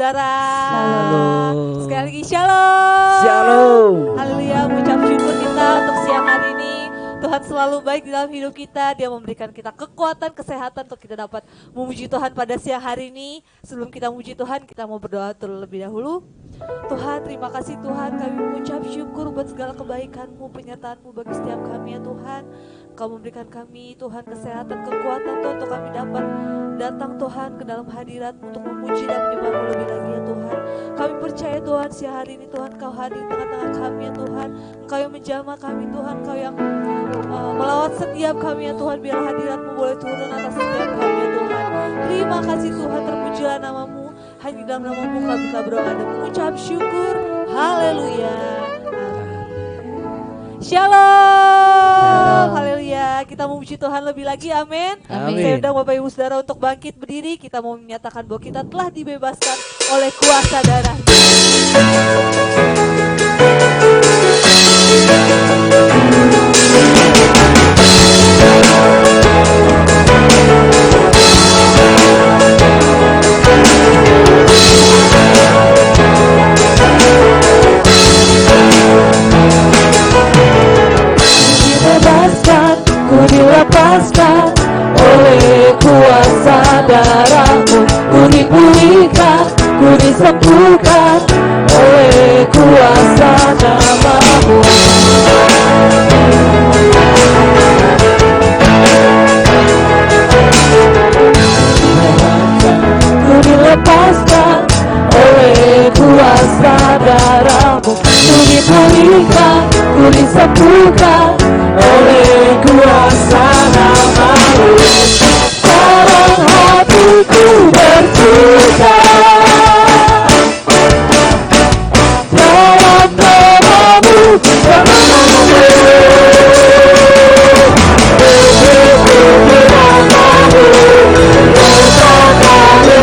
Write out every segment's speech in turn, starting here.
saudara. Shalom. Sekali lagi shalom. Shalom. Haleluya, mengucap syukur kita untuk siang hari ini. Tuhan selalu baik di dalam hidup kita. Dia memberikan kita kekuatan, kesehatan untuk kita dapat memuji Tuhan pada siang hari ini. Sebelum kita memuji Tuhan, kita mau berdoa terlebih dahulu. Tuhan, terima kasih Tuhan, kami mengucap syukur buat segala kebaikan-Mu, penyertaan-Mu bagi setiap kami ya Tuhan. Kau memberikan kami Tuhan kesehatan, kekuatan Tuhan untuk kami dapat datang Tuhan ke dalam hadirat untuk memuji dan menyembah-Mu lebih lagi ya Tuhan. Kami percaya Tuhan siang hari ini Tuhan Kau hadir di tengah-tengah kami ya Tuhan. Kau yang menjamah kami Tuhan, Kau yang melawat setiap kami ya Tuhan. Biar hadirat-Mu boleh turun atas setiap kami ya Tuhan. Terima kasih Tuhan, terpujilah nama-Mu. Hanya dalam nama-Mu kami telah berdoa dan mengucap syukur. Haleluya. Shalom. Haleluya. Kita memuji Tuhan lebih lagi. Amin. Saya undang Bapak Ibu Saudara untuk bangkit berdiri. Kita mau menyatakan bahwa kita telah dibebaskan oleh kuasa darah. Ku dilepaskan oleh kuasa darah-Mu. Ku dipulihkan, ku disembuhkan oleh kuasa nama-Mu. Ku dilepaskan oleh kuasa darah-Mu. Ku dipulihkan, ku disembuhkan oleh kuasa nama-Mu. Sekarang hatiku bersuka dalam nama-Mu,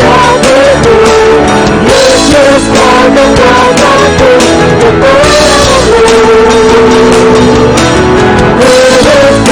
nama-Mu. Yesus kau mengataku Yesus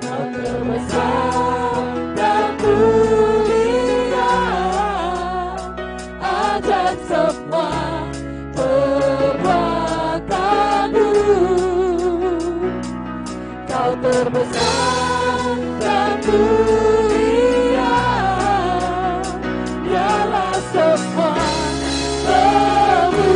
Kau terbesar dan mulia atas semua perbuatanmu. Kau terbesar dan mulia, dialah semua memujimu.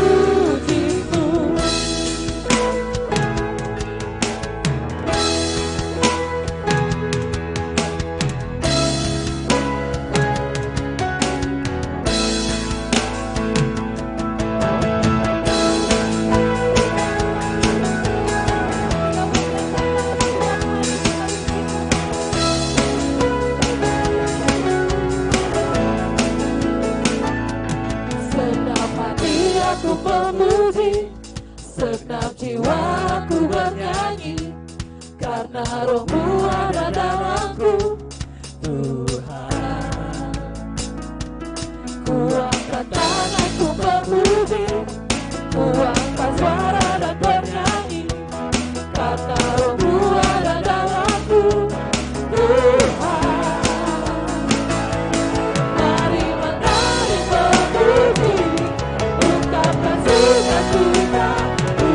Senang hati aku memuji, senang jiwaku bernyanyi, karena rohmu ada dalamku, Tuhan. Ku angkat tanganku memuji, ku angkat suara dan bernyanyi, karena rohmu ada dalamku, Tuhan. Mari menari memuji, ungkapkan sukacita di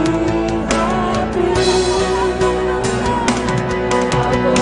hati. Kau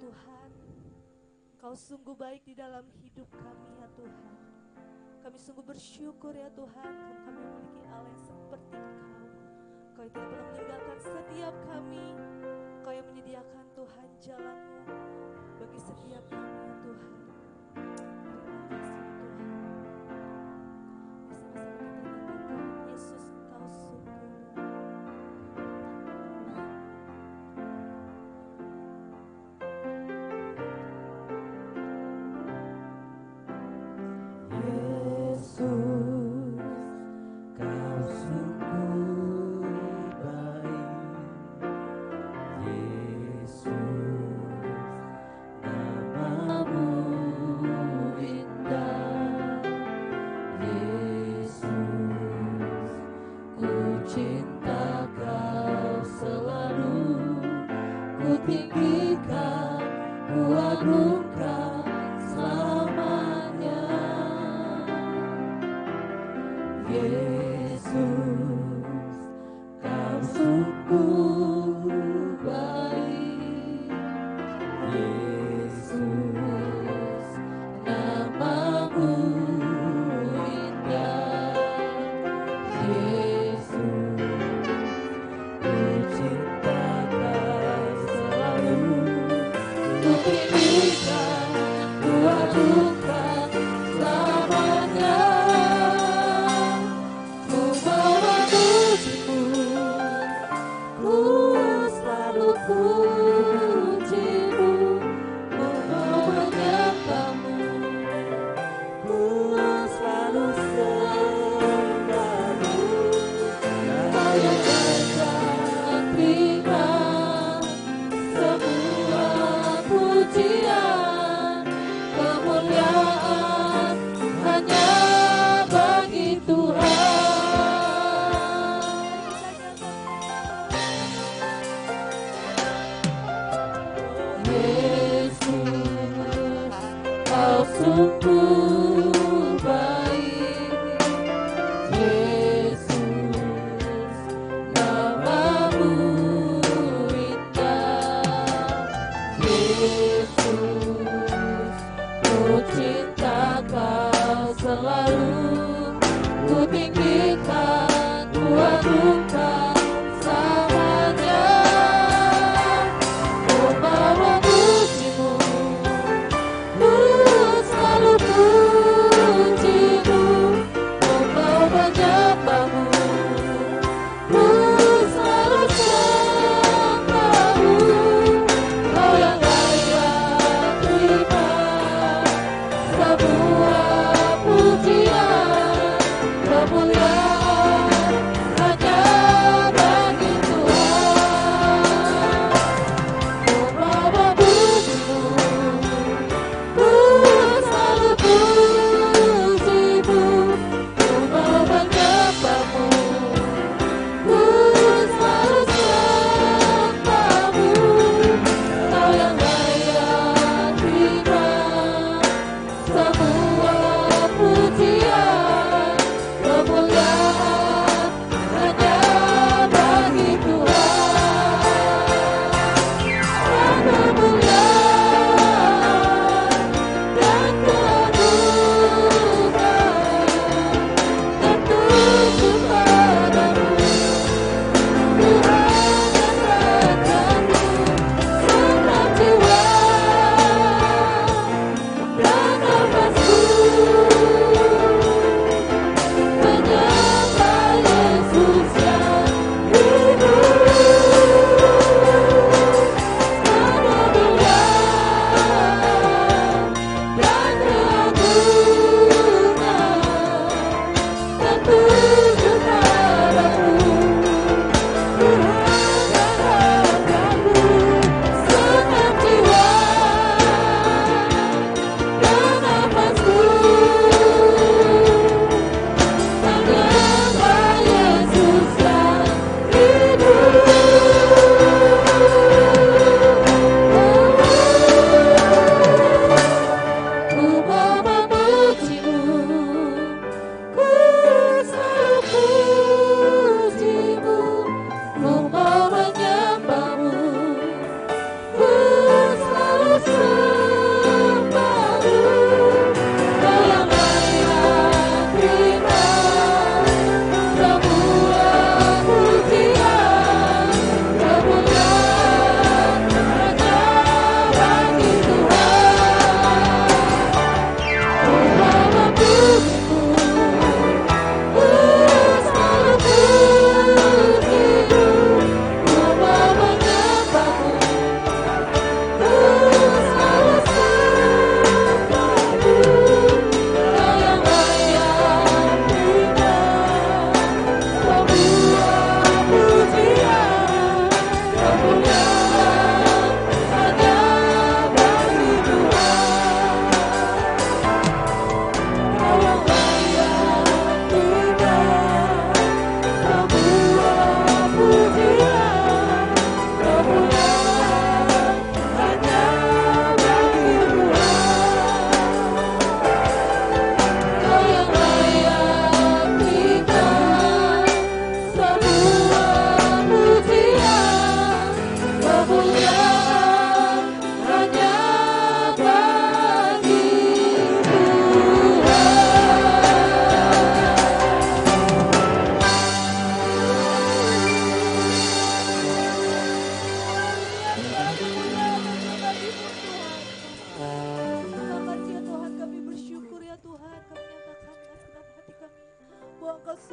Tuhan. Kau sungguh baik di dalam hidup kami ya Tuhan. Kami sungguh bersyukur ya Tuhan, karena kami memiliki Allah yang seperti Engkau. Kau yang tidak pernah meninggalkan setiap kami. Kau yang menyediakan Tuhan jalan-Mu bagi setiap kami ya Tuhan. Terima kasih Tuhan. Bersama-sama kita nyatakan Yesus Engkau sungguh Yesus, Kau sungguh baik. Yesus, namamu indah. Yesus, ku cinta Kau selalu. Ku tinggikan, ku agungkan selamanya. Yesus, Kau sungguh baik. Yesus, namamu indah. Yesus, ku cinta Kau selalu. Ku tinggikan,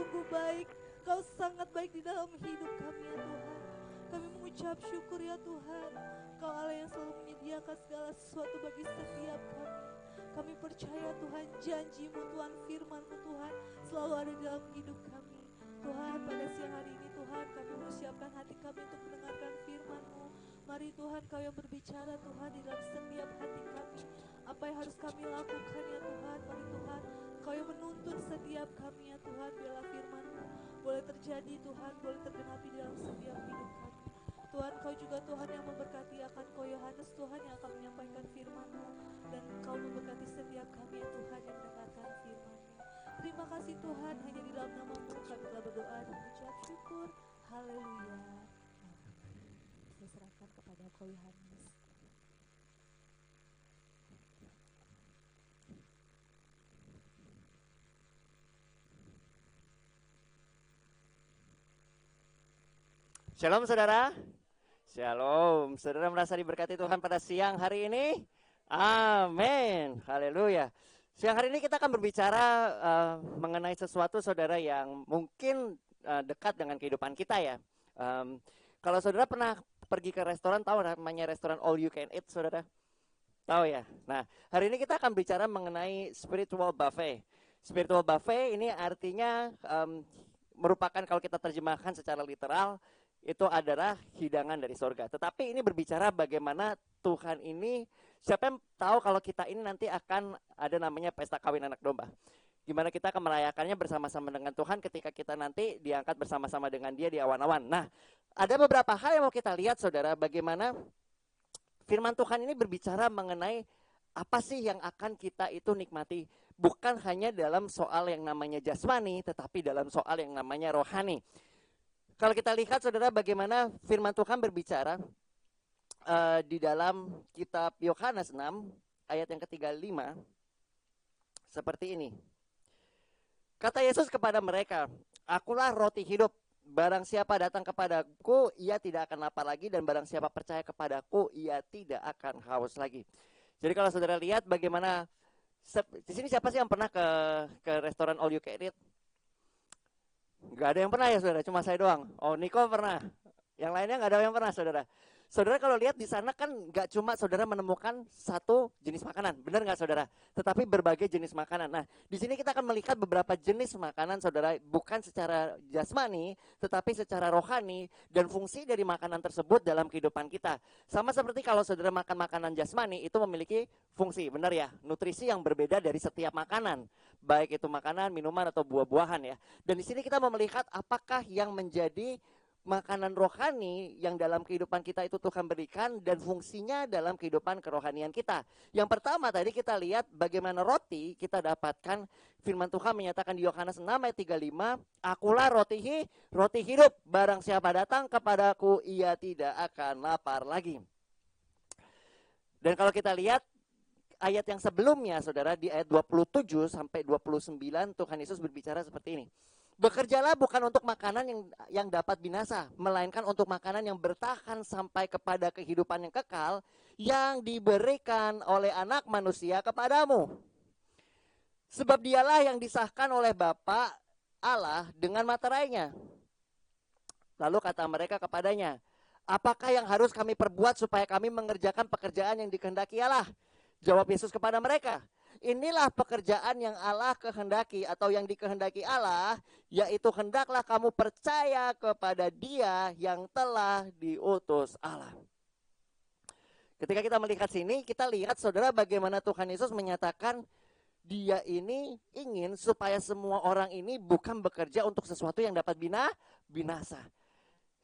sungguh baik. Kau sangat baik di dalam hidup kami ya Tuhan. Kami mengucap syukur ya Tuhan. Kau Allah yang selalu menyediakan segala sesuatu bagi setiap kami. Kami percaya Tuhan, janji-Mu Tuhan, firman-Mu Tuhan selalu ada di dalam hidup kami. Tuhan, pada siang hari ini Tuhan, kami mempersiapkan hati kami untuk mendengarkan firman-Mu. Mari Tuhan, Kau yang berbicara Tuhan di dalam setiap hati kami. Apa yang harus kami lakukan ya Tuhan. Mari Tuhan, Kau yang menuntun setiap kami ya Tuhan. Biarlah firman-Mu boleh terjadi Tuhan, boleh tergenapi dalam setiap hidup kami. Tuhan, Kau juga Tuhan yang memberkati akan Kau Yohanes Tuhan yang akan menyampaikan firman-Mu. Dan Kau memberkati setiap kami ya Tuhan yang mendengarkan firman-Mu. Terima kasih Tuhan, hanya di dalam nama-Mu kami telah berdoa dan mengucap syukur. Haleluya. Saya serahkan kepada Kau Yohanes. Shalom saudara. Shalom. Saudara merasa diberkati Tuhan pada siang hari ini? Amin. Haleluya. Siang hari ini kita akan berbicara mengenai sesuatu saudara yang mungkin dekat dengan kehidupan kita ya. Kalau saudara pernah pergi ke restoran, tahu namanya restoran all you can eat saudara? Tahu ya? Nah, hari ini kita akan bicara mengenai spiritual buffet. Spiritual buffet ini artinya merupakan kalau kita terjemahkan secara literal, itu adalah hidangan dari sorga. Tetapi ini berbicara bagaimana Tuhan ini, siapa yang tahu kalau kita ini nanti akan ada namanya pesta kawin anak domba. Gimana kita akan merayakannya bersama-sama dengan Tuhan ketika kita nanti diangkat bersama-sama dengan Dia di awan-awan. Nah, ada beberapa hal yang mau kita lihat saudara, bagaimana firman Tuhan ini berbicara mengenai apa sih yang akan kita itu nikmati. Bukan hanya dalam soal yang namanya jasmani, tetapi dalam soal yang namanya rohani. Kalau kita lihat saudara bagaimana firman Tuhan berbicara di dalam kitab Yohanes 6 ayat yang ke-35 seperti ini. Kata Yesus kepada mereka, "Akulah roti hidup. Barang siapa datang kepadaku, ia tidak akan lapar lagi, dan barang siapa percaya kepadaku, ia tidak akan haus lagi." Jadi kalau saudara lihat bagaimana di sini, siapa sih yang pernah ke restoran all you can eat? Gak ada yang pernah ya saudara, cuma saya doang. Oh, Niko pernah. Yang lainnya gak ada yang pernah saudara. Saudara kalau lihat di sana kan gak cuma saudara menemukan satu jenis makanan, benar gak saudara? Tetapi berbagai jenis makanan. Nah, di sini kita akan melihat beberapa jenis makanan saudara, bukan secara jasmani, tetapi secara rohani, dan fungsi dari makanan tersebut dalam kehidupan kita. Sama seperti kalau saudara makan makanan jasmani, itu memiliki fungsi, benar ya? Nutrisi yang berbeda dari setiap makanan, baik itu makanan, minuman, atau buah-buahan ya. Dan di sini kita mau melihat apakah yang menjadi makanan rohani yang dalam kehidupan kita itu Tuhan berikan dan fungsinya dalam kehidupan kerohanian kita. Yang pertama tadi kita lihat bagaimana roti kita dapatkan, firman Tuhan menyatakan di Yohanes 6 ayat 35, "Akulah roti hidup, barang siapa datang kepadaku ia tidak akan lapar lagi." Dan kalau kita lihat ayat yang sebelumnya saudara, di ayat 27 sampai 29 Tuhan Yesus berbicara seperti ini. "Bekerjalah bukan untuk makanan yang dapat binasa, melainkan untuk makanan yang bertahan sampai kepada kehidupan yang kekal, yang diberikan oleh Anak Manusia kepadamu. Sebab Dialah yang disahkan oleh Bapa Allah dengan materainya." Lalu kata mereka kepadanya, "Apakah yang harus kami perbuat supaya kami mengerjakan pekerjaan yang dikehendaki Allah?" Jawab Yesus kepada mereka, "Inilah pekerjaan yang Allah kehendaki atau yang dikehendaki Allah, yaitu hendaklah kamu percaya kepada Dia yang telah diutus Allah." Ketika kita melihat sini, kita lihat saudara bagaimana Tuhan Yesus menyatakan Dia ini ingin supaya semua orang ini bukan bekerja untuk sesuatu yang dapat binasa.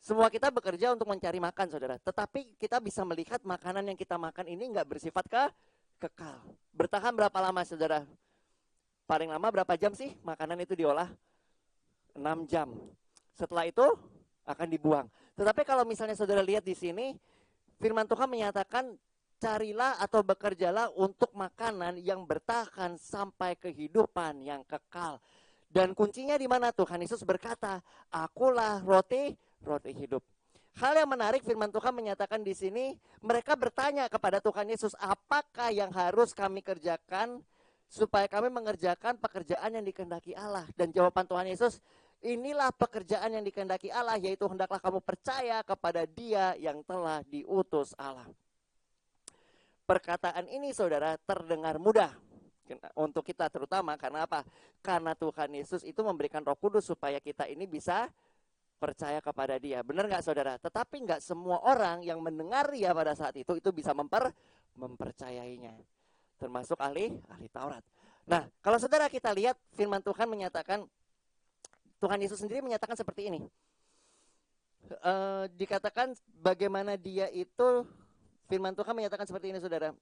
Semua kita bekerja untuk mencari makan saudara, tetapi kita bisa melihat makanan yang kita makan ini nggak bersifat kekal. Bertahan berapa lama saudara? Paling lama berapa jam sih makanan itu diolah? 6 jam. Setelah itu akan dibuang. Tetapi kalau misalnya saudara lihat di sini, firman Tuhan menyatakan carilah atau bekerjalah untuk makanan yang bertahan sampai kehidupan yang kekal. Dan kuncinya di mana? Tuhan Yesus berkata, "Akulah roti hidup." Hal yang menarik, firman Tuhan menyatakan di sini, mereka bertanya kepada Tuhan Yesus, "Apakah yang harus kami kerjakan supaya kami mengerjakan pekerjaan yang dikehendaki Allah?" Dan jawaban Tuhan Yesus, Inilah pekerjaan yang dikehendaki Allah, yaitu hendaklah kamu percaya kepada Dia yang telah diutus Allah. Perkataan ini saudara terdengar mudah untuk kita terutama karena apa? Karena Tuhan Yesus itu memberikan Roh Kudus supaya kita ini bisa percaya kepada Dia. Benar nggak saudara? Tetapi nggak semua orang yang mendengar Dia pada saat itu bisa mempercayainya. Termasuk ahli Taurat. Nah, kalau saudara kita lihat firman Tuhan menyatakan, Tuhan Yesus sendiri menyatakan seperti ini. Dikatakan bagaimana Dia itu, firman Tuhan menyatakan seperti ini saudara.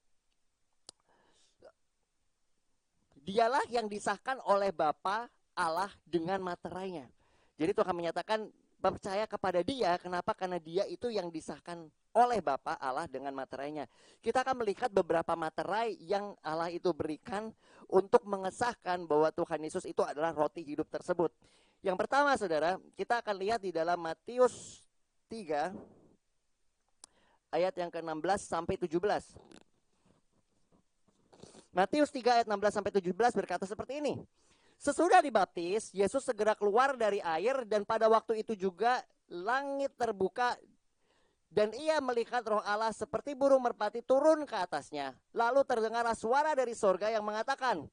Dialah yang disahkan oleh Bapa Allah dengan materainya. Jadi Tuhan menyatakan percaya kepada Dia. Kenapa? Karena Dia itu yang disahkan oleh Bapa Allah dengan materainya. Kita akan melihat beberapa materai yang Allah itu berikan untuk mengesahkan bahwa Tuhan Yesus itu adalah roti hidup tersebut. Yang pertama saudara, kita akan lihat di dalam Matius 3 ayat yang ke-16 sampai 17. Matius 3 ayat 16 sampai 17 berkata seperti ini. Sesudah dibaptis, Yesus segera keluar dari air dan pada waktu itu juga langit terbuka dan ia melihat Roh Allah seperti burung merpati turun ke atasnya. Lalu terdengarlah suara dari sorga yang mengatakan,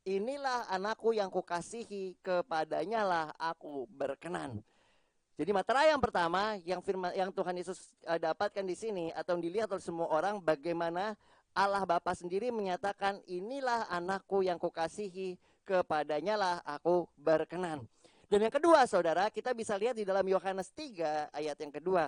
inilah anakku yang kukasihi, kepadanya lah aku berkenan. Jadi materai yang pertama yang Tuhan Yesus dapatkan di sini atau dilihat oleh semua orang, bagaimana Allah Bapa sendiri menyatakan inilah anakku yang kukasihi, kepadanya lah aku berkenan. Dan yang kedua saudara, kita bisa lihat di dalam Yohanes 3 ayat yang kedua.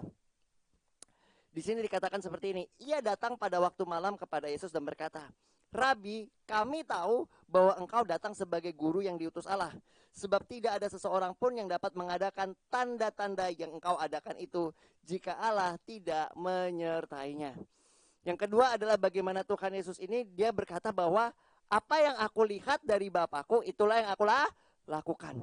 Di sini dikatakan seperti ini, ia datang pada waktu malam kepada Yesus dan berkata, Rabi, kami tahu bahwa engkau datang sebagai guru yang diutus Allah. Sebab tidak ada seseorang pun yang dapat mengadakan tanda-tanda yang engkau adakan itu jika Allah tidak menyertainya. Yang kedua adalah bagaimana Tuhan Yesus ini dia berkata bahwa apa yang aku lihat dari Bapakku itulah yang aku lakukan.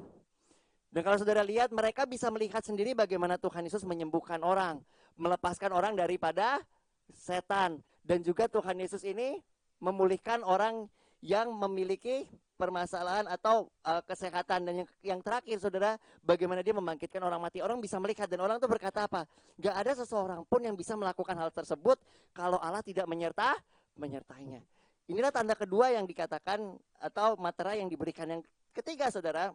Dan kalau saudara lihat mereka bisa melihat sendiri bagaimana Tuhan Yesus menyembuhkan orang, melepaskan orang daripada setan. Dan juga Tuhan Yesus ini memulihkan orang yang memiliki permasalahan atau kesehatan. Dan yang terakhir saudara, bagaimana dia membangkitkan orang mati. Orang bisa melihat dan orang itu berkata apa? Gak ada seseorang pun yang bisa melakukan hal tersebut kalau Allah tidak menyertainya. Inilah tanda kedua yang dikatakan atau materai yang diberikan. Yang ketiga saudara,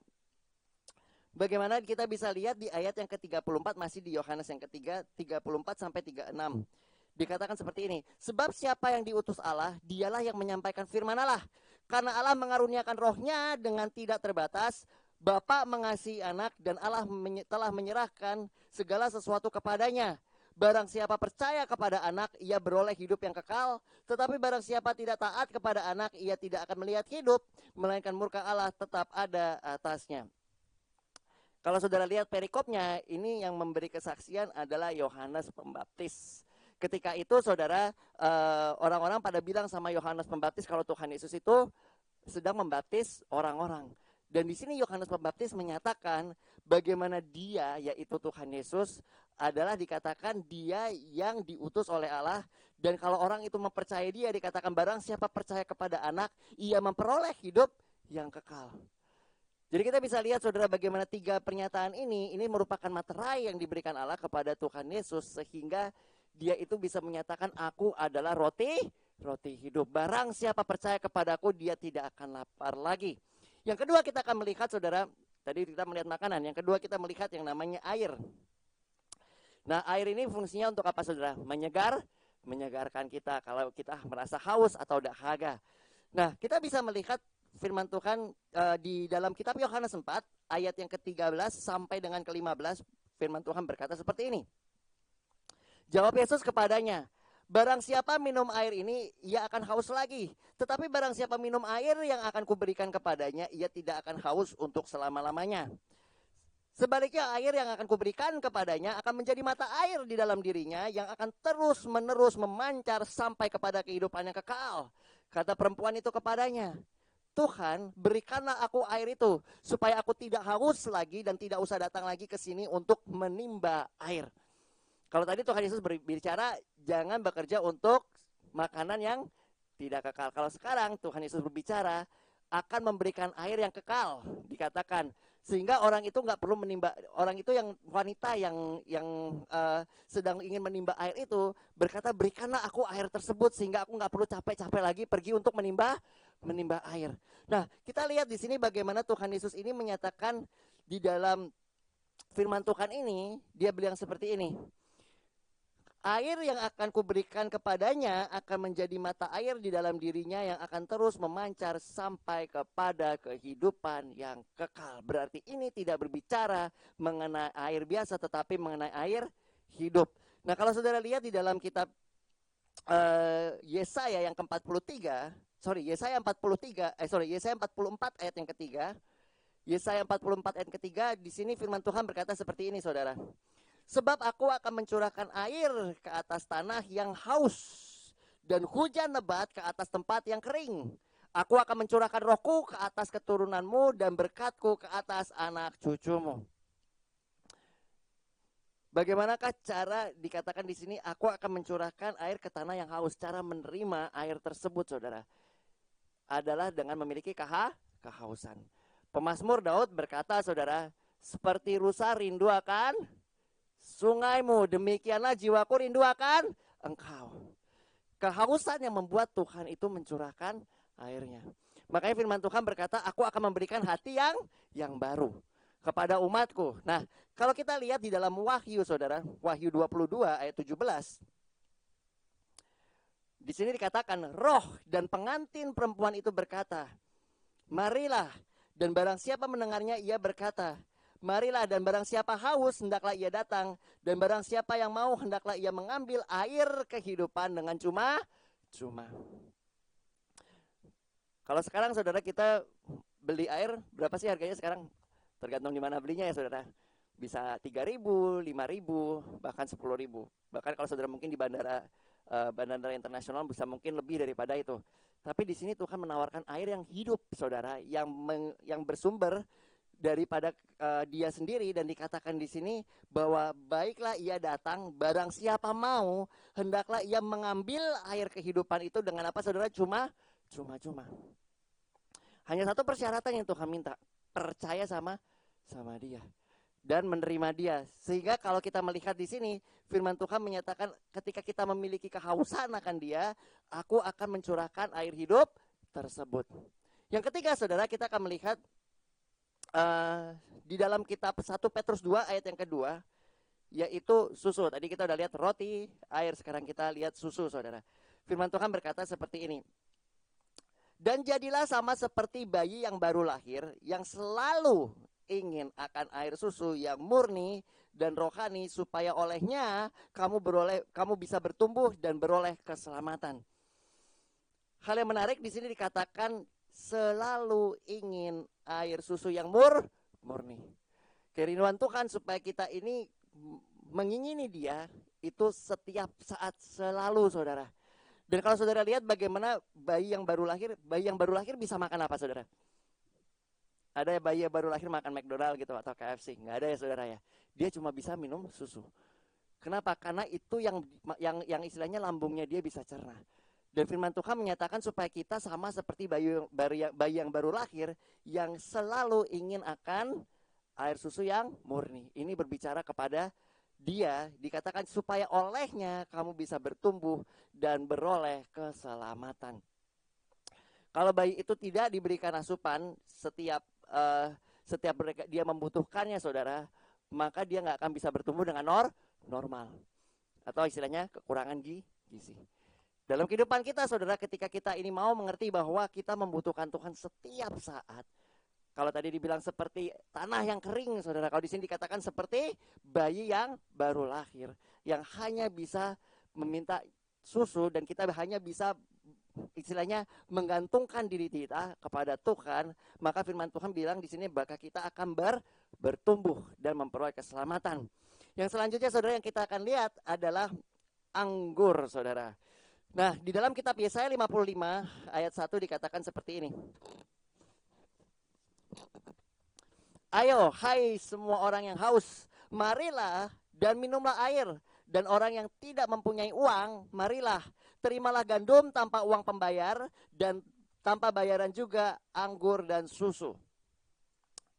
bagaimana kita bisa lihat di ayat yang ke-34 masih di Yohanes yang ketiga 34 sampai 36. Dikatakan seperti ini, sebab siapa yang diutus Allah, dialah yang menyampaikan firman Allah. Karena Allah mengaruniakan rohnya dengan tidak terbatas, Bapa mengasihi anak dan Allah telah menyerahkan segala sesuatu kepadanya. Barang siapa percaya kepada anak, ia beroleh hidup yang kekal. Tetapi barang siapa tidak taat kepada anak, ia tidak akan melihat hidup, melainkan murka Allah tetap ada atasnya. Kalau saudara lihat perikopnya, ini yang memberi kesaksian adalah Yohanes Pembaptis. Ketika itu saudara, orang-orang pada bilang sama Yohanes Pembaptis kalau Tuhan Yesus itu sedang membaptis orang-orang. Dan di sini Yohanes Pembaptis menyatakan bagaimana dia, yaitu Tuhan Yesus, adalah dikatakan dia yang diutus oleh Allah. Dan kalau orang itu mempercayai dia, dikatakan barang siapa percaya kepada anak, ia memperoleh hidup yang kekal. Jadi kita bisa lihat saudara bagaimana tiga pernyataan ini merupakan materai yang diberikan Allah kepada Tuhan Yesus. Sehingga dia itu bisa menyatakan aku adalah roti hidup. Barang siapa percaya kepadaku, dia tidak akan lapar lagi. Yang kedua kita akan melihat saudara, tadi kita melihat makanan. Yang kedua kita melihat yang namanya air. Nah air ini fungsinya untuk apa saudara? Menyegarkan kita kalau kita merasa haus atau dahaga. Nah kita bisa melihat firman Tuhan di dalam kitab Yohanes 4 ayat yang ke-13 sampai dengan ke-15. Firman Tuhan berkata seperti ini. Jawab Yesus kepadanya, barang siapa minum air ini, ia akan haus lagi. Tetapi barang siapa minum air yang akan kuberikan kepadanya, ia tidak akan haus untuk selama-lamanya. Sebaliknya air yang akan kuberikan kepadanya akan menjadi mata air di dalam dirinya yang akan terus-menerus memancar sampai kepada kehidupan yang kekal. Kata perempuan itu kepadanya, Tuhan, berikanlah aku air itu supaya aku tidak haus lagi dan tidak usah datang lagi ke sini untuk menimba air. Kalau tadi Tuhan Yesus berbicara jangan bekerja untuk makanan yang tidak kekal. Kalau sekarang Tuhan Yesus berbicara akan memberikan air yang kekal. Dikatakan Sehingga orang itu nggak perlu menimba, orang itu yang wanita yang sedang ingin menimba air itu berkata, berikanlah aku air tersebut sehingga aku nggak perlu capek-capek lagi pergi untuk menimba air. Nah, kita lihat di sini bagaimana Tuhan Yesus ini menyatakan di dalam firman Tuhan ini, dia bilang seperti ini. Air yang akan kuberikan kepadanya akan menjadi mata air di dalam dirinya yang akan terus memancar sampai kepada kehidupan yang kekal. Berarti ini tidak berbicara mengenai air biasa tetapi mengenai air hidup. Nah, kalau saudara lihat di dalam kitab Yesaya yang ke-43, Yesaya 44 ayat yang ketiga. Yesaya 44 ayat ketiga, di sini firman Tuhan berkata seperti ini, saudara. Sebab aku akan mencurahkan air ke atas tanah yang haus dan hujan lebat ke atas tempat yang kering. Aku akan mencurahkan rohku ke atas keturunanmu dan berkatku ke atas anak cucumu. Bagaimanakah cara dikatakan di sini aku akan mencurahkan air ke tanah yang haus? Cara menerima air tersebut, saudara, adalah dengan memiliki kehausan. Pemazmur Daud berkata, saudara, seperti rusa rindu akan sungaimu, demikianlah jiwaku rindu akan engkau. Kehausan yang membuat Tuhan itu mencurahkan airnya. Makanya firman Tuhan berkata, aku akan memberikan hati yang baru kepada umatku. Nah, kalau kita lihat di dalam Wahyu, saudara, Wahyu 22 ayat 17. Di sini dikatakan, roh dan pengantin perempuan itu berkata, marilah, dan barang siapa mendengarnya ia berkata, marilah, dan barang siapa haus hendaklah ia datang, dan barang siapa yang mau hendaklah ia mengambil air kehidupan dengan cuma-cuma. Kalau sekarang saudara kita beli air, berapa sih harganya sekarang? Tergantung di mana belinya ya saudara. Bisa 3.000, 5.000, bahkan 10.000. Bahkan kalau saudara mungkin di bandara internasional bisa mungkin lebih daripada itu. Tapi di sini Tuhan menawarkan air yang hidup, saudara, yang bersumber daripada dia sendiri, dan dikatakan di sini bahwa baiklah ia datang, barang siapa mau hendaklah ia mengambil air kehidupan itu dengan apa, saudara? Cuma-cuma. Hanya satu persyaratan yang Tuhan minta, percaya sama dia dan menerima dia. Sehingga kalau kita melihat di sini, firman Tuhan menyatakan ketika kita memiliki kehausan akan dia, aku akan mencurahkan air hidup tersebut. Yang ketiga, saudara, kita akan melihat di dalam kitab 1 Petrus 2 ayat yang kedua, yaitu susu. Tadi kita udah lihat roti, air, sekarang kita lihat susu, saudara. Firman Tuhan berkata seperti ini. Dan jadilah sama seperti bayi yang baru lahir, yang selalu ingin akan air susu yang murni dan rohani, supaya olehnya kamu bisa bertumbuh dan beroleh keselamatan. Hal yang menarik di sini dikatakan selalu ingin air susu yang murni. Kerinduan Tuhan supaya kita ini mengingini dia itu setiap saat, selalu, saudara. Dan kalau saudara lihat bagaimana bayi yang baru lahir bisa makan apa, saudara? Ada bayi yang baru lahir makan McDonald gitu atau KFC? Nggak ada ya, saudara ya. Dia cuma bisa minum susu. Kenapa? Karena itu yang istilahnya lambungnya dia bisa cerna. Dan firman Tuhan menyatakan supaya kita sama seperti bayi yang baru lahir, yang selalu ingin akan air susu yang murni. Ini berbicara kepada dia, dikatakan supaya olehnya kamu bisa bertumbuh dan beroleh keselamatan. Kalau bayi itu tidak diberikan asupan setiap dia membutuhkannya, saudara, maka dia nggak akan bisa bertumbuh dengan normal, atau istilahnya kekurangan gizi. Dalam kehidupan kita, saudara, ketika kita ini mau mengerti bahwa kita membutuhkan Tuhan setiap saat. Kalau tadi dibilang seperti tanah yang kering, saudara, kalau di sini dikatakan seperti bayi yang baru lahir, yang hanya bisa meminta susu, dan kita hanya bisa istilahnya menggantungkan diri kita kepada Tuhan. Maka firman Tuhan bilang di sini bahwa kita akan bertumbuh dan memperoleh keselamatan. Yang selanjutnya, saudara, yang kita akan lihat adalah anggur, saudara. Nah, di dalam kitab Yesaya 55 ayat 1 dikatakan seperti ini. Ayo, hai semua orang yang haus, marilah dan minumlah air. Dan orang yang tidak mempunyai uang, marilah, terimalah gandum tanpa uang pembayar, dan tanpa bayaran juga anggur dan susu.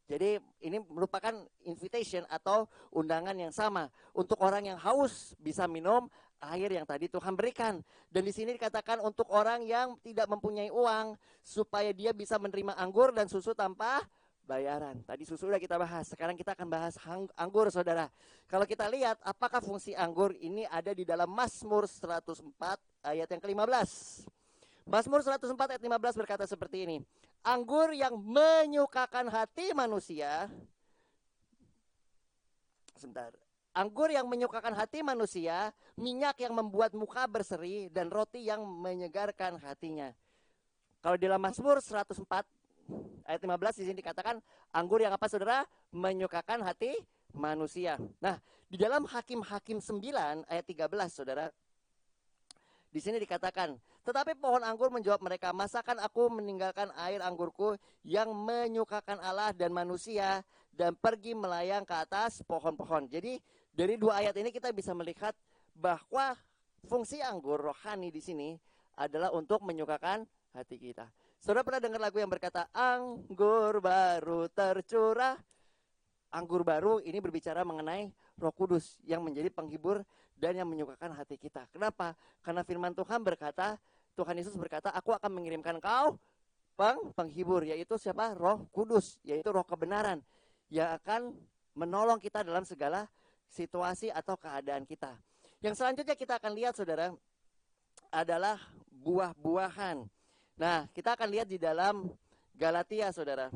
Jadi ini merupakan invitation atau undangan yang sama. Untuk orang yang haus bisa minum air yang tadi Tuhan berikan. Dan di sini dikatakan untuk orang yang tidak mempunyai uang supaya dia bisa menerima anggur dan susu tanpa bayaran. Tadi susu udah kita bahas, sekarang kita akan bahas anggur saudara. Kalau kita lihat apakah fungsi anggur ini ada di dalam Mazmur 104 ayat yang ke-15. Mazmur 104 ayat 15 berkata seperti ini. Anggur yang menyukakan hati manusia. Sebentar. Anggur yang menyukakan hati manusia, minyak yang membuat muka berseri, dan roti yang menyegarkan hatinya. Kalau di dalam Mazmur 104 ayat 15 di sini dikatakan anggur yang apa saudara? Menyukakan hati manusia. Nah, di dalam Hakim-Hakim 9 ayat 13 saudara, di sini dikatakan, tetapi pohon anggur menjawab mereka, masakan aku meninggalkan air anggurku yang menyukakan Allah dan manusia dan pergi melayang ke atas pohon-pohon. Jadi dari dua ayat ini kita bisa melihat bahwa fungsi anggur rohani di sini adalah untuk menyukakan hati kita. Saudara pernah dengar lagu yang berkata, anggur baru tercurah. Anggur baru ini berbicara mengenai Roh Kudus yang menjadi penghibur dan yang menyukakan hati kita. Kenapa? Karena firman Tuhan berkata, Tuhan Yesus berkata, aku akan mengirimkan kau penghibur, yaitu siapa? Roh Kudus, yaitu roh kebenaran yang akan menolong kita dalam segala situasi atau keadaan kita. Yang selanjutnya kita akan lihat saudara adalah buah-buahan. Nah, kita akan lihat di dalam Galatia saudara.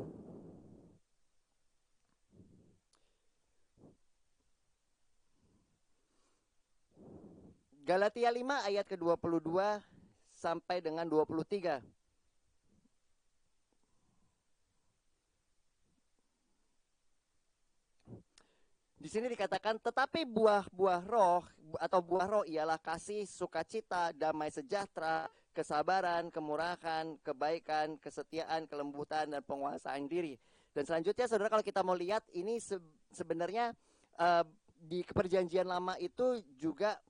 Galatia 5 ayat ke-22 sampai dengan 23. Di sini dikatakan, tetapi buah-buah roh atau buah roh ialah kasih, sukacita, damai sejahtera, kesabaran, kemurahan, kebaikan, kesetiaan, kelembutan, dan penguasaan diri. Dan selanjutnya saudara kalau kita mau lihat ini sebenarnya di perjanjian lama itu juga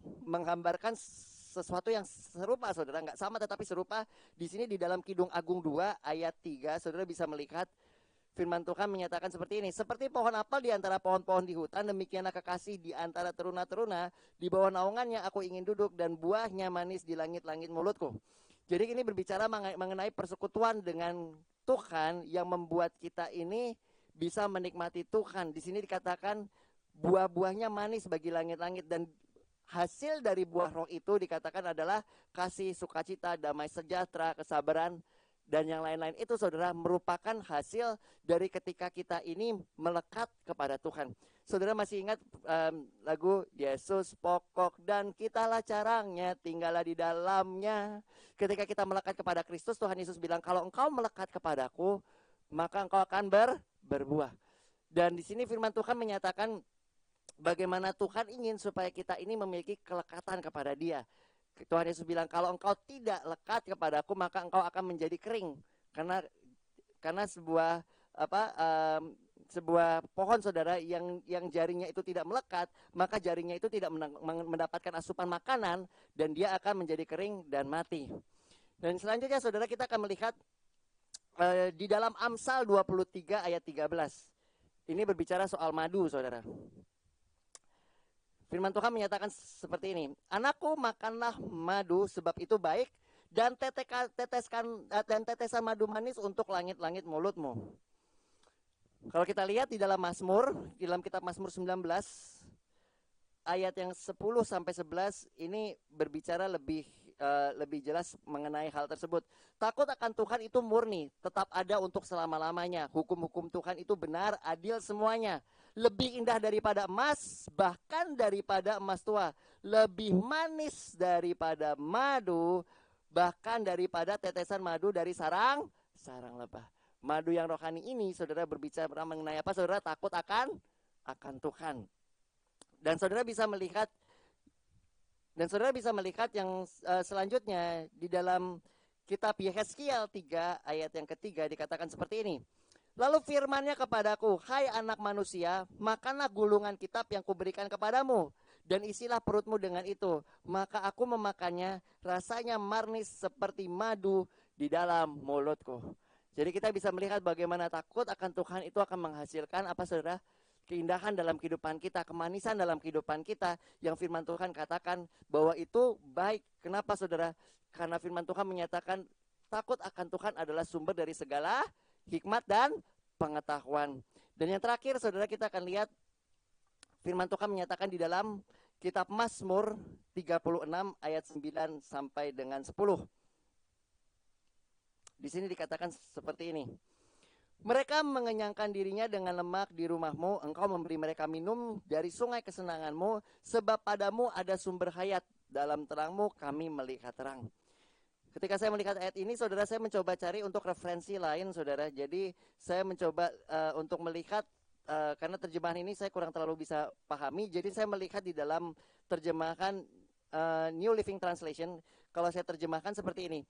menggambarkan sesuatu yang serupa saudara, nggak sama tetapi serupa. Di sini di dalam Kidung Agung 2 ayat 3 saudara bisa melihat firman Tuhan menyatakan seperti ini. Seperti pohon apel di antara pohon-pohon di hutan, demikianlah kekasih di antara teruna-teruna. Di bawah naungannya aku ingin duduk dan buahnya manis di langit-langit mulutku. Jadi ini berbicara mengenai persekutuan dengan Tuhan yang membuat kita ini bisa menikmati Tuhan. Di sini dikatakan buah-buahnya manis bagi langit-langit, dan hasil dari buah roh itu dikatakan adalah kasih, sukacita, damai sejahtera, kesabaran, dan yang lain-lain. Itu saudara merupakan hasil dari ketika kita ini melekat kepada Tuhan. Saudara masih ingat lagu Yesus pokok dan kitalah carangnya, tinggallah di dalamnya. Ketika kita melekat kepada Kristus, Tuhan Yesus bilang, kalau engkau melekat kepadaku, maka engkau akan berbuah. Dan di sini firman Tuhan menyatakan bagaimana Tuhan ingin supaya kita ini memiliki kelekatan kepada Dia. Tuhan Yesus bilang, kalau engkau tidak lekat kepadaku, maka engkau akan menjadi kering. Karena sebuah pohon saudara yang jaringnya itu tidak melekat, maka jaringnya itu tidak mendapatkan asupan makanan dan dia akan menjadi kering dan mati. Dan selanjutnya saudara kita akan melihat di dalam Amsal 23 ayat 13. Ini berbicara soal madu saudara. Firman Tuhan menyatakan seperti ini. Anakku, makanlah madu sebab itu baik, dan tetesan madu manis untuk langit-langit mulutmu. Kalau kita lihat di dalam Mazmur, di dalam kitab Mazmur 19 ayat yang 10 sampai 11 ini berbicara lebih jelas mengenai hal tersebut. Takut akan Tuhan itu murni, tetap ada untuk selama-lamanya. Hukum-hukum Tuhan itu benar, adil semuanya. Lebih indah daripada emas, bahkan daripada emas tua. Lebih manis daripada madu, bahkan daripada tetesan madu dari sarang lebah. Madu yang rohani ini, saudara berbicara mengenai apa? Saudara takut akan Tuhan. Dan saudara bisa melihat yang selanjutnya di dalam kitab Yehezkiel 3 ayat yang ketiga dikatakan seperti ini. Lalu firman-Nya kepadaku, hai anak manusia, makanlah gulungan kitab yang kuberikan kepadamu, dan isilah perutmu dengan itu. Maka aku memakannya, rasanya manis seperti madu di dalam mulutku. Jadi kita bisa melihat bagaimana takut akan Tuhan itu akan menghasilkan apa saudara? Keindahan dalam kehidupan kita, kemanisan dalam kehidupan kita, yang firman Tuhan katakan bahwa itu baik. Kenapa saudara? Karena firman Tuhan menyatakan takut akan Tuhan adalah sumber dari segala hikmat dan pengetahuan. Dan yang terakhir saudara, kita akan lihat firman Tuhan menyatakan di dalam kitab Mazmur 36 ayat 9 sampai dengan 10. Di sini dikatakan seperti ini. Mereka mengenyangkan dirinya dengan lemak di rumahmu, engkau memberi mereka minum dari sungai kesenanganmu, sebab padamu ada sumber hayat, dalam terangmu kami melihat terang. Ketika saya melihat ayat ini, saudara, saya mencoba cari untuk referensi lain, saudara. Jadi saya mencoba untuk melihat, karena terjemahan ini saya kurang terlalu bisa pahami, jadi saya melihat di dalam terjemahan New Living Translation. Kalau saya terjemahkan seperti ini.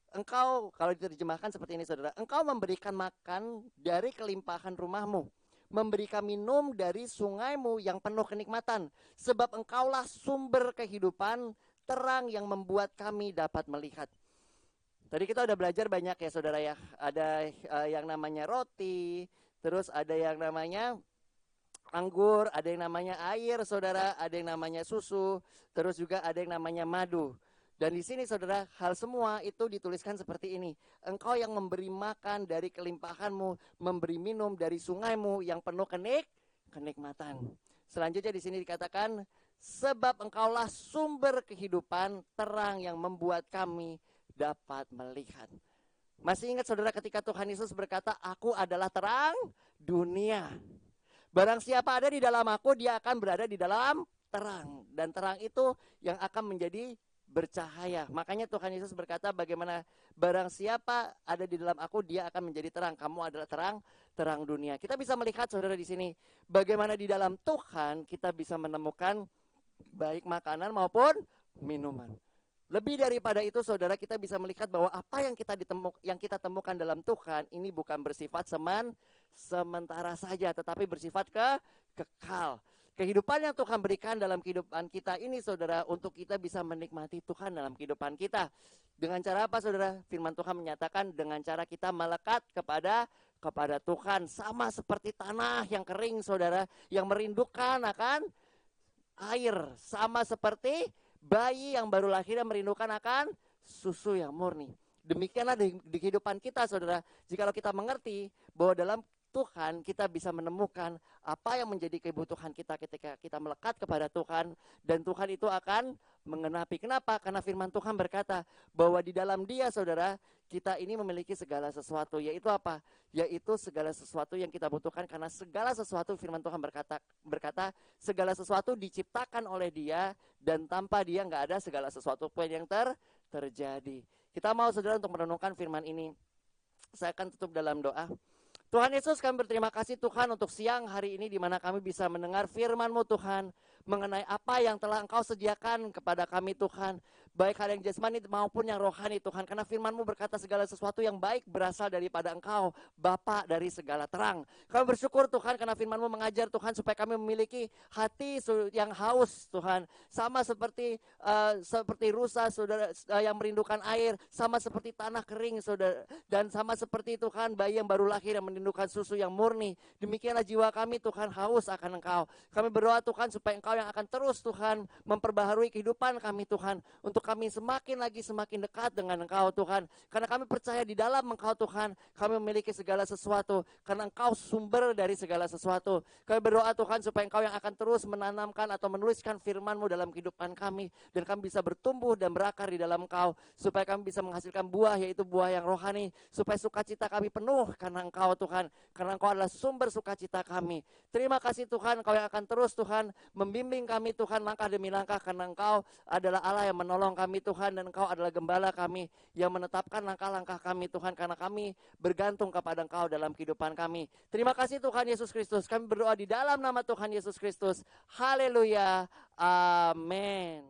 Engkau, kalau diterjemahkan seperti ini saudara, engkau memberikan makan dari kelimpahan rumahmu, memberikan minum dari sungaimu yang penuh kenikmatan, sebab engkaulah sumber kehidupan, terang yang membuat kami dapat melihat. Tadi kita udah belajar banyak ya saudara ya, ada yang namanya roti, terus ada yang namanya anggur, ada yang namanya air saudara, ada yang namanya susu, terus juga ada yang namanya madu. Dan di sini saudara, hal semua itu dituliskan seperti ini. Engkau yang memberi makan dari kelimpahanmu, memberi minum dari sungaimu yang penuh kenikmatan. Selanjutnya di sini dikatakan, sebab engkaulah sumber kehidupan, terang yang membuat kami dapat melihat. Masih ingat saudara ketika Tuhan Yesus berkata, aku adalah terang dunia. Barang siapa ada di dalam aku, dia akan berada di dalam terang. Dan terang itu yang akan menjadi bercahaya. Makanya Tuhan Yesus berkata, bagaimana barang siapa ada di dalam aku, dia akan menjadi terang. Kamu adalah terang dunia. Kita bisa melihat saudara di sini, bagaimana di dalam Tuhan kita bisa menemukan baik makanan maupun minuman. Lebih daripada itu saudara, kita bisa melihat bahwa apa yang kita temukan dalam Tuhan ini bukan bersifat sementara saja, tetapi bersifat kekal. Kehidupan yang Tuhan berikan dalam kehidupan kita ini saudara, untuk kita bisa menikmati Tuhan dalam kehidupan kita. Dengan cara apa saudara? Firman Tuhan menyatakan dengan cara kita melekat kepada Tuhan. Sama seperti tanah yang kering saudara, yang merindukan akan air. Sama seperti bayi yang baru lahir yang merindukan akan susu yang murni. Demikianlah di kehidupan kita saudara. Jikalau kita mengerti bahwa dalam Tuhan kita bisa menemukan apa yang menjadi kebutuhan kita ketika kita melekat kepada Tuhan, dan Tuhan itu akan mengenapi. Kenapa? Karena firman Tuhan berkata bahwa di dalam Dia saudara, kita ini memiliki segala sesuatu. Yaitu apa? Yaitu segala sesuatu yang kita butuhkan, karena segala sesuatu firman Tuhan berkata segala sesuatu diciptakan oleh Dia, dan tanpa Dia nggak ada segala sesuatu pun yang terjadi. Kita mau saudara untuk merenungkan firman ini. Saya akan tutup dalam doa. Tuhan Yesus, kami berterima kasih Tuhan untuk siang hari ini di mana kami bisa mendengar firman-Mu Tuhan, mengenai apa yang telah Engkau sediakan kepada kami Tuhan, baik hal yang jasmani maupun yang rohani Tuhan, karena firman-Mu berkata segala sesuatu yang baik berasal daripada Engkau, Bapa dari segala terang. Kami bersyukur Tuhan karena firman-Mu mengajar Tuhan supaya kami memiliki hati yang haus Tuhan, sama seperti rusa saudara yang merindukan air, sama seperti tanah kering saudara, dan sama seperti Tuhan bayi yang baru lahir yang merindukan susu yang murni. Demikianlah jiwa kami Tuhan haus akan Engkau. Kami berdoa Tuhan supaya Engkau yang akan terus Tuhan memperbaharui kehidupan kami Tuhan, untuk kami semakin dekat dengan Engkau Tuhan, karena kami percaya di dalam Engkau Tuhan kami memiliki segala sesuatu, karena Engkau sumber dari segala sesuatu. Kami berdoa Tuhan supaya Engkau yang akan terus menanamkan atau menuliskan firman-Mu dalam kehidupan kami, dan kami bisa bertumbuh dan berakar di dalam Engkau, supaya kami bisa menghasilkan buah, yaitu buah yang rohani, supaya sukacita kami penuh karena Engkau Tuhan, karena Engkau adalah sumber sukacita kami. Terima kasih Tuhan, Engkau yang akan terus Tuhan membimbing kami Tuhan langkah demi langkah, karena Engkau adalah Allah yang menolong kami Tuhan, dan Engkau adalah gembala kami yang menetapkan langkah-langkah kami Tuhan, karena kami bergantung kepada Engkau dalam kehidupan kami. Terima kasih Tuhan Yesus Kristus, kami berdoa di dalam nama Tuhan Yesus Kristus. Haleluya, amin.